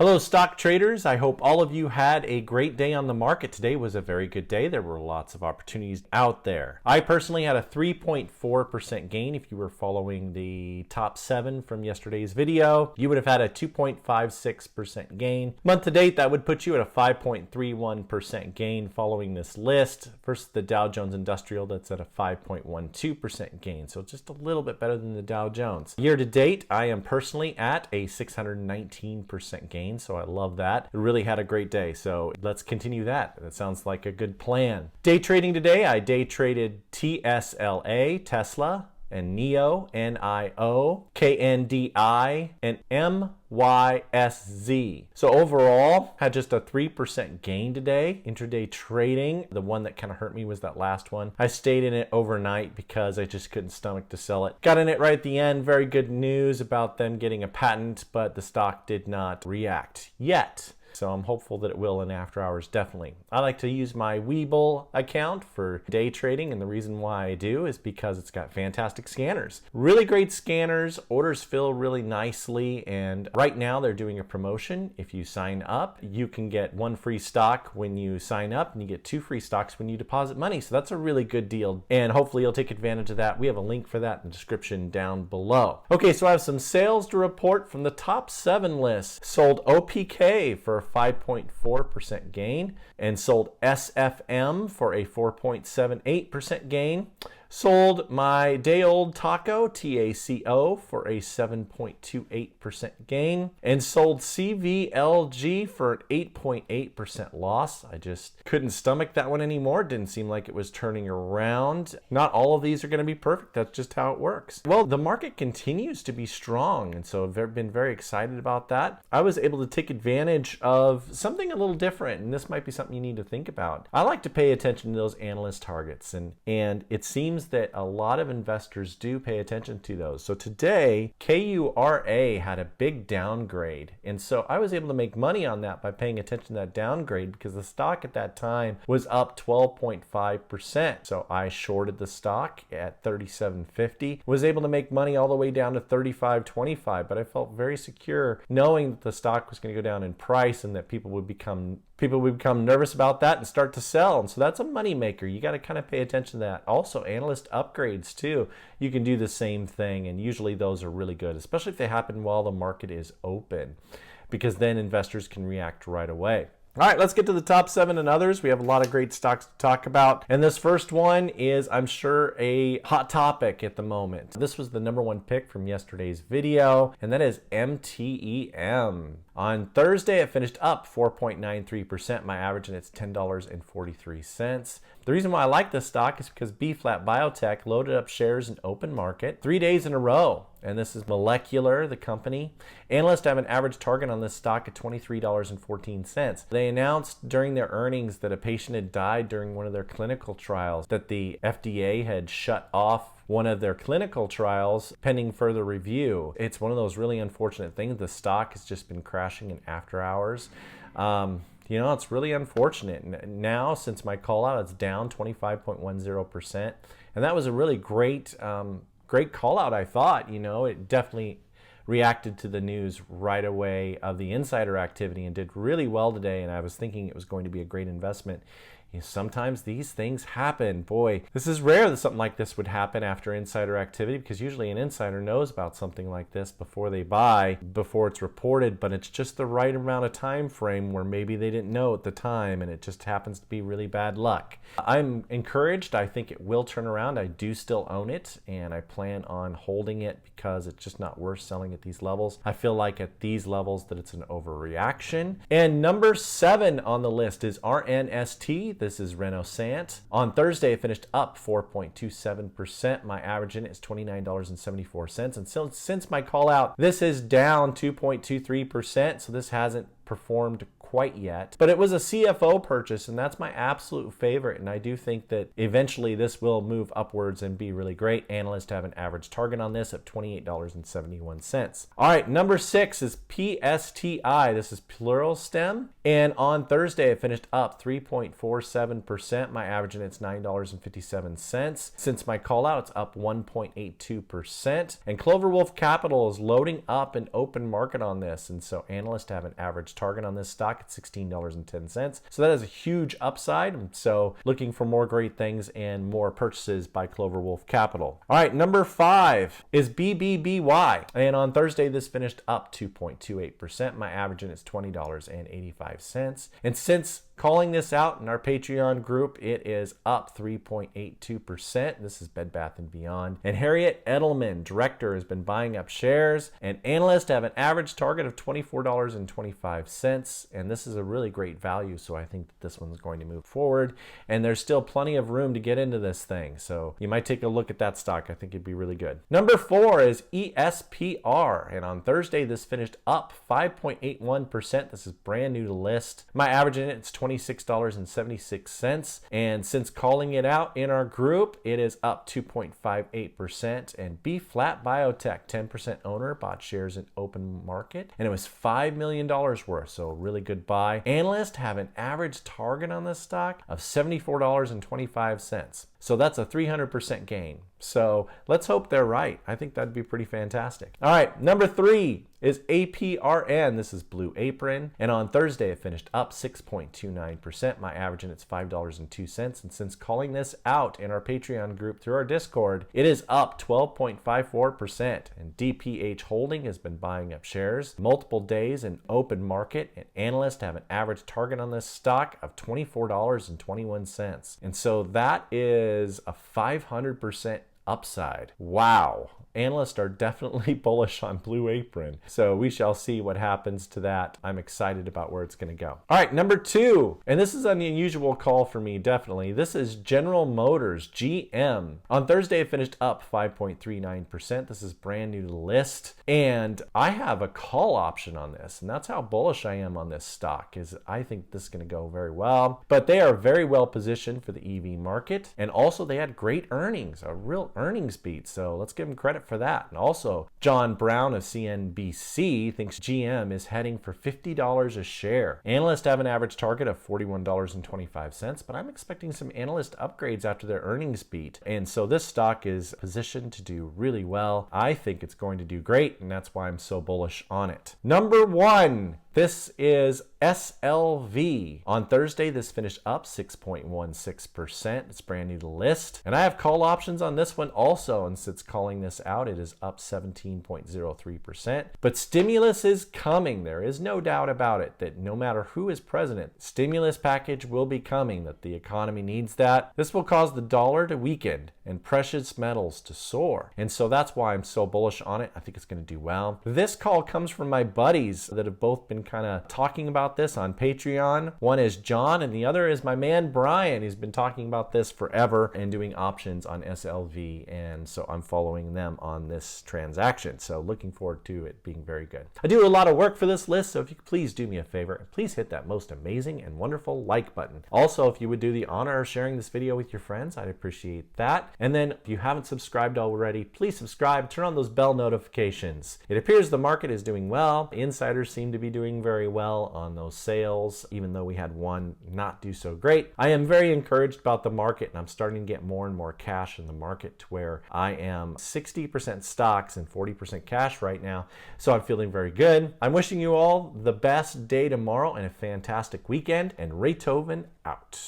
Hello stock traders, I hope all of you had a great day on the market. Today was a very good day. There were lots of opportunities out there. I personally had a 3.4% gain. If you were following the top 7 from yesterday's video, you would have had a 2.56% gain. Month to date, that would put you at a 5.31% gain following this list versus the Dow Jones Industrial that's at a 5.12% gain. So just a little bit better than the Dow Jones. Year to date, I am personally at a 619% gain. So I love that. It really had a great day. So let's continue that. That sounds like a good plan. Day trading today, I day traded TSLA, Tesla, and NIO, NIO, KNDI, and MYSZ. So overall, had just a 3% gain today. Intraday trading, the one that kind of hurt me was that last one. I stayed in it overnight because I just couldn't stomach to sell it. Got in it right at the end. Very good news about them getting a patent, but the stock did not react yet. So I'm hopeful that it will in after hours, definitely. I like to use my Webull account for day trading, and the reason why I do is because it's got fantastic scanners. Really great scanners, orders fill really nicely, and right now they're doing a promotion. If you sign up, you can get 1 free stock when you sign up, and you get 2 free stocks when you deposit money. So that's a really good deal, and hopefully you'll take advantage of that. We have a link for that in the description down below. Okay, so I have some sales to report from the top 7 list. Sold OPK for a 5.4% gain and sold SFM for a 4.78% gain. Sold my day-old taco, TACO, for a 7.28% gain, and sold CVLG for an 8.8% loss. I just couldn't stomach that one anymore. Didn't seem like it was turning around. Not all of these are going to be perfect. That's just how it works. Well, the market continues to be strong, and so I've been very excited about that. I was able to take advantage of something a little different, and this might be something you need to think about. I like to pay attention to those analyst targets, and it seems that a lot of investors do pay attention to those. So today, KURA had a big downgrade. And so I was able to make money on that by paying attention to that downgrade because the stock at that time was up 12.5%. So I shorted the stock at $37.50, was able to make money all the way down to $35.25, but I felt very secure knowing that the stock was going to go down in price and that people would become nervous about that and start to sell. And so that's a money maker. You got to kind of pay attention to that. Also, analyst upgrades too. You can do the same thing, and usually those are really good, especially if they happen while the market is open, because then investors can react right away. All right, let's get to the top 7 and others. We have a lot of great stocks to talk about. And this first one is, I'm sure, a hot topic at the moment. This was the #1 pick from yesterday's video, and that is MTEM. On Thursday, it finished up 4.93%. My average, and it's $10.43. The reason why I like this stock is because B-Flat Biotech loaded up shares in open market 3 days in a row. And this is Molecular, the company. Analysts have an average target on this stock at $23.14. They announced during their earnings that a patient had died during one of their clinical trials, that the FDA had shut off one of their clinical trials pending further review. It's one of those really unfortunate things. The stock has just been crashing in after hours. You know, it's really unfortunate. Now, since my call out, it's down 25.10%. And that was a really great call out, I thought. You know, it definitely reacted to the news right away of the insider activity and did really well today. And I was thinking it was going to be a great investment. Sometimes these things happen. Boy, this is rare that something like this would happen after insider activity, because usually an insider knows about something like this before they buy, before it's reported, but it's just the right amount of time frame where maybe they didn't know at the time, and it just happens to be really bad luck. I'm encouraged. I think it will turn around. I do still own it, and I plan on holding it because it's just not worth selling at these levels. I feel like at these levels that it's an overreaction. And number 7 on the list is RNST. This is Renaissance. On Thursday, it finished up 4.27%. My average in it is $29.74. And since my call out, this is down 2.23%. So this hasn't performed quite yet, but it was a CFO purchase, and that's my absolute favorite. And I do think that eventually this will move upwards and be really great. Analysts have an average target on this of $28.71. All right, number 6 is PSTI. This is plural stem. And on Thursday, it finished up 3.47%. My average in it's $9.57. Since my call out, it's up 1.82%. And Clover Wolf Capital is loading up an open market on this. And so analysts have an average target on this stock at $16.10. So that is a huge upside. So looking for more great things and more purchases by Clover Wolf Capital. All right, number 5 is BBBY. And on Thursday, this finished up 2.28%. My average in it's $20.85. And since calling this out in our Patreon group, it is up 3.82%. This is Bed Bath & Beyond. And Harriet Edelman, director, has been buying up shares. And analysts have an average target of $24.25. And this is a really great value, so I think that this one's going to move forward. And there's still plenty of room to get into this thing. So you might take a look at that stock. I think it'd be really good. Number 4 is ESPR. And on Thursday, this finished up 5.81%. This is brand new to list. My average in it's $26.76. And since calling it out in our group, it is up 2.58%. And B Flat Biotech, 10% owner, bought shares in open market. And it was $5 million worth. So really good buy. Analysts have an average target on this stock of $74.25. So that's a 300% gain. So let's hope they're right. I think that'd be pretty fantastic. All right, number 3 is APRN. This is Blue Apron. And on Thursday, it finished up 6.29%. My average in it's $5.02. And since calling this out in our Patreon group through our Discord, it is up 12.54%. And DPH Holding has been buying up shares multiple days in open market. And analysts have an average target on this stock of $24.21. And so that is a 500% upside. Wow. Analysts are definitely bullish on Blue Apron. So we shall see what happens to that. I'm excited about where it's going to go. All right, number 2. And this is an unusual call for me, definitely. This is General Motors, GM. On Thursday, it finished up 5.39%. This is brand new to the list. And I have a call option on this. And that's how bullish I am on this stock, is I think this is going to go very well. But they are very well positioned for the EV market. And also they had great earnings, a real earnings beat. So let's give them credit for that. And also, John Brown of CNBC thinks GM is heading for $50 a share. Analysts have an average target of $41.25, but I'm expecting some analyst upgrades after their earnings beat. And so this stock is positioned to do really well. I think it's going to do great, and that's why I'm so bullish on it. Number 1. This is SLV. On Thursday, this finished up 6.16%. It's brand new to list. And I have call options on this one also. And since calling this out, it is up 17.03%. But stimulus is coming. There is no doubt about it that no matter who is president, stimulus package will be coming, that the economy needs that. This will cause the dollar to weaken and precious metals to soar. And so that's why I'm so bullish on it. I think it's going to do well. This call comes from my buddies that have both been kind of talking about this on Patreon. One is John and the other is my man Brian. He's been talking about this forever and doing options on SLV, and so I'm following them on this transaction. So looking forward to it being very good. I do a lot of work for this list, so if you could please do me a favor, please hit that most amazing and wonderful like button. Also, if you would do the honor of sharing this video with your friends, I'd appreciate that. And then if you haven't subscribed already, please subscribe, turn on those bell notifications. It appears the market is doing well. Insiders seem to be doing very well on those sales, even though we had one not do so great. I am very encouraged about the market, and I'm starting to get more and more cash in the market to where I am 60% stocks and 40% cash right now. So I'm feeling very good. I'm wishing you all the best day tomorrow and a fantastic weekend, and Raythoven out.